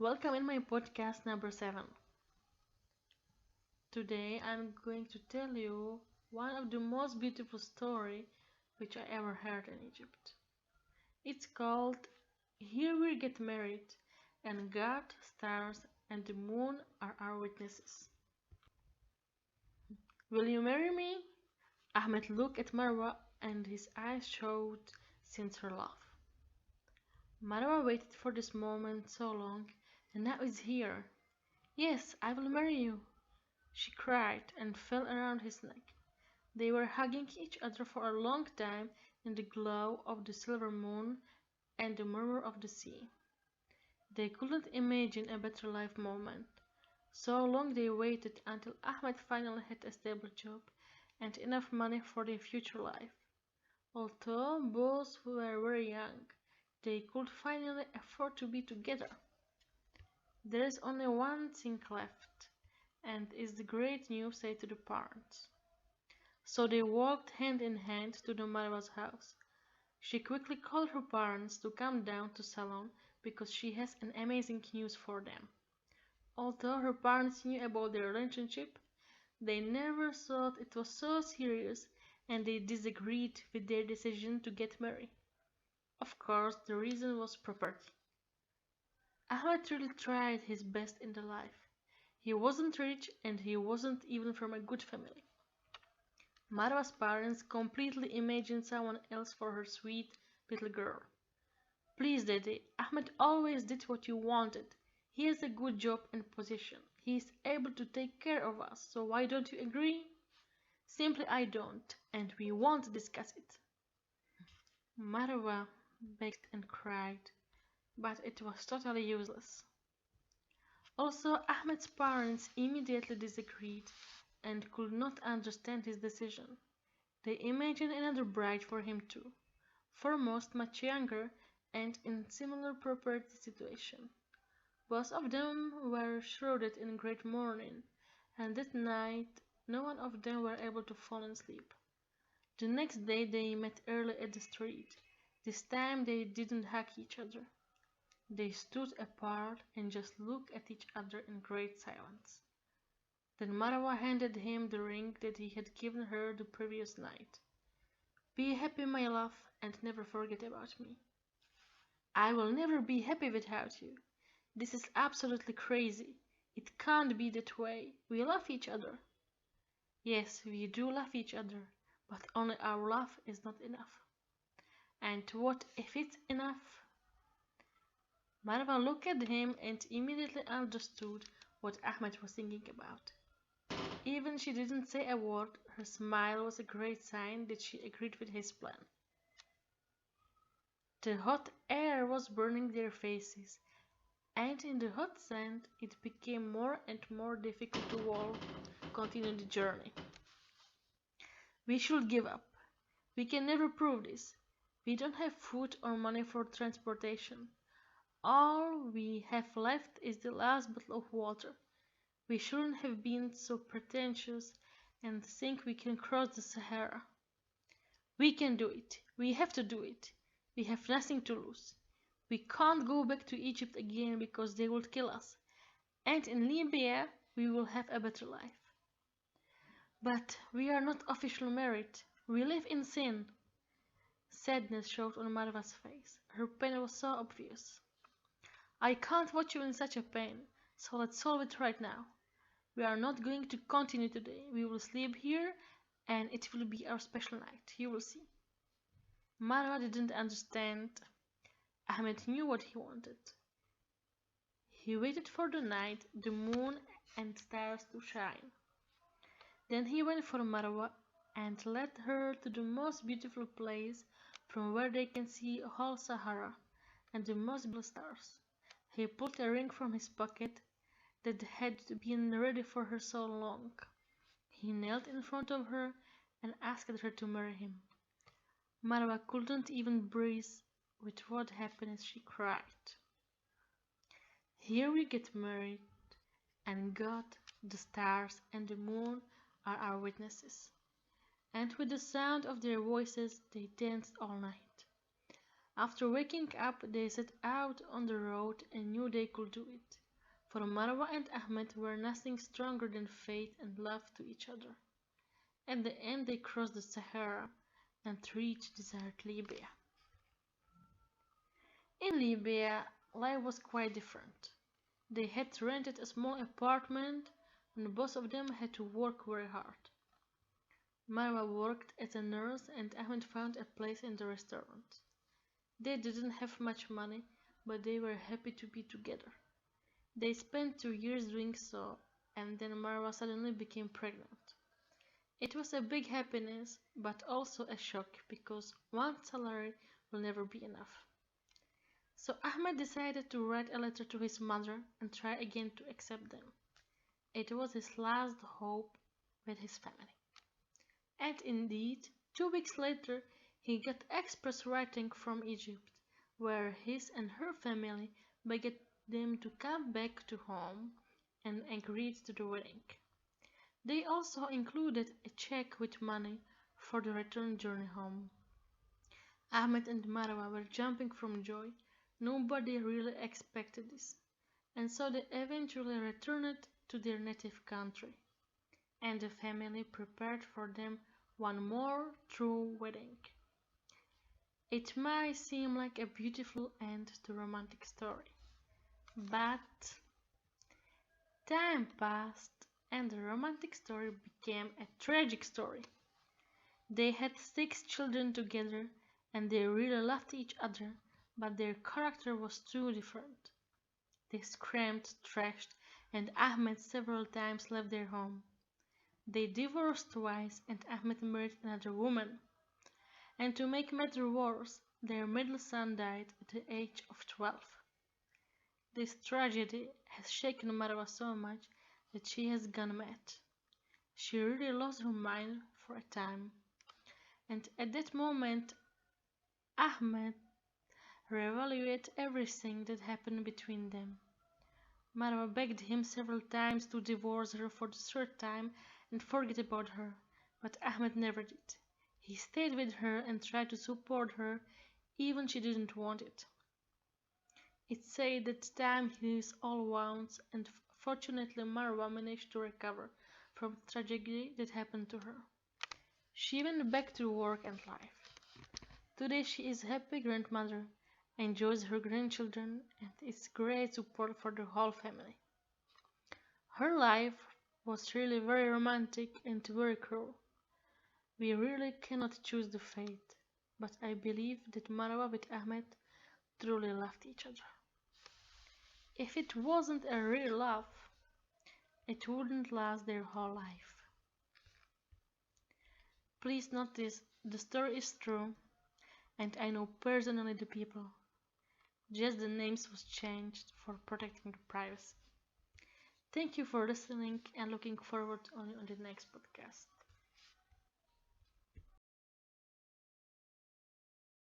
Welcome in my podcast number 7. Today I'm going to tell you one of the most beautiful story which I ever heard in Egypt. It's called Here We Get Married and God, stars and the moon are our witnesses. Will you marry me? Ahmed looked at Marwa and his eyes showed sincere love. Marwa waited for this moment so long and now it's here. Yes, I will marry you, she cried and fell around his neck. They were hugging each other for a long time in the glow of the silver moon and the murmur of the sea. They couldn't imagine a better life moment. So long they waited until Ahmed finally had a stable job and enough money for their future life. Although both were very young, they could finally afford to be together. There is only one thing left, and is the great news said to the parents. So they walked hand in hand to the Marwa's house. She quickly called her parents to come down to Salon because she has an amazing news for them. Although her parents knew about their relationship, they never thought it was so serious and they disagreed with their decision to get married. Of course, the reason was property. Ahmed really tried his best in the life. He wasn't rich and he wasn't even from a good family. Marwa's parents completely imagined someone else for her sweet little girl. Please, Daddy, Ahmed always did what you wanted. He has a good job and position. He is able to take care of us, so why don't you agree? Simply I don't, and we won't discuss it. Marwa begged and cried, but it was totally useless. Also, Ahmed's parents immediately disagreed and could not understand his decision. They imagined another bride for him too, foremost much younger and in similar property situation. Both of them were shrouded in great mourning, and that night no one of them were able to fall asleep. The next day they met early at the street. This time they didn't hug each other. They stood apart and just looked at each other in great silence. Then Marwa handed him the ring that he had given her the previous night. Be happy, my love, and never forget about me. I will never be happy without you. This is absolutely crazy. It can't be that way. We love each other. Yes, we do love each other, but only our love is not enough. And what if it's enough? Marwa looked at him and immediately understood what Ahmed was thinking about. Even she didn't say a word, her smile was a great sign that she agreed with his plan. The hot air was burning their faces, and in the hot sand it became more and more difficult to walk, continue the journey. We should give up. We can never prove this. We don't have food or money for transportation. All we have left is the last bottle of water. We shouldn't have been so pretentious and think we can cross the Sahara. We can do it. We have to do it. We have nothing to lose. We can't go back to Egypt again because they will kill us. And in Libya we will have a better life. But we are not officially married. We live in sin. Sadness showed on Marwa's face. Her pain was so obvious. I can't watch you in such a pain, so let's solve it right now. We are not going to continue today. We will sleep here and it will be our special night. You will see. Marwa didn't understand. Ahmed knew what he wanted. He waited for the night, the moon and stars to shine. Then he went for Marwa and led her to the most beautiful place from where they can see whole Sahara and the most beautiful stars. He pulled a ring from his pocket that had been ready for her so long. He knelt in front of her and asked her to marry him. Marwa couldn't even breathe with what happiness she cried. Here we get married, and God, the stars, and the moon are our witnesses. And with the sound of their voices they danced all night. After waking up, they set out on the road and knew they could do it. For Marwa and Ahmed were nothing stronger than faith and love to each other. At the end, they crossed the Sahara and reached desert Libya. In Libya, life was quite different. They had rented a small apartment and both of them had to work very hard. Marwa worked as a nurse and Ahmed found a place in the restaurant. They didn't have much money, but they were happy to be together. They spent 2 years doing so, and then Marwa suddenly became pregnant. It was a big happiness, but also a shock because one salary will never be enough. So Ahmed decided to write a letter to his mother and try again to accept them. It was his last hope with his family. And indeed, 2 weeks later, he got express writing from Egypt, where his and her family begged them to come back to home and agreed to the wedding. They also included a check with money for the return journey home. Ahmed and Marwa were jumping from joy. Nobody really expected this, and so they eventually returned to their native country, and the family prepared for them one more true wedding. It might seem like a beautiful end to a romantic story, but time passed and the romantic story became a tragic story. They had 6 children together and they really loved each other, but their character was too different. They screamed, trashed, and Ahmed several times left their home. They divorced twice and Ahmed married another woman. And to make matters worse, their middle son died at the age of 12. This tragedy has shaken Marwa so much that she has gone mad. She really lost her mind for a time. And at that moment, Ahmed reevaluated everything that happened between them. Marwa begged him several times to divorce her for the third time and forget about her, but Ahmed never did. He stayed with her and tried to support her, even she didn't want it. It's said that time heals all wounds, and fortunately Marwa managed to recover from the tragedy that happened to her. She went back to work and life. Today she is a happy grandmother, enjoys her grandchildren, and is great support for the whole family. Her life was really very romantic and very cruel. We really cannot choose the fate, but I believe that Marwa with Ahmed truly loved each other. If it wasn't a real love, it wouldn't last their whole life. Please notice the story is true, and I know personally the people. Just the names was changed for protecting the privacy. Thank you for listening and looking forward on the next podcast.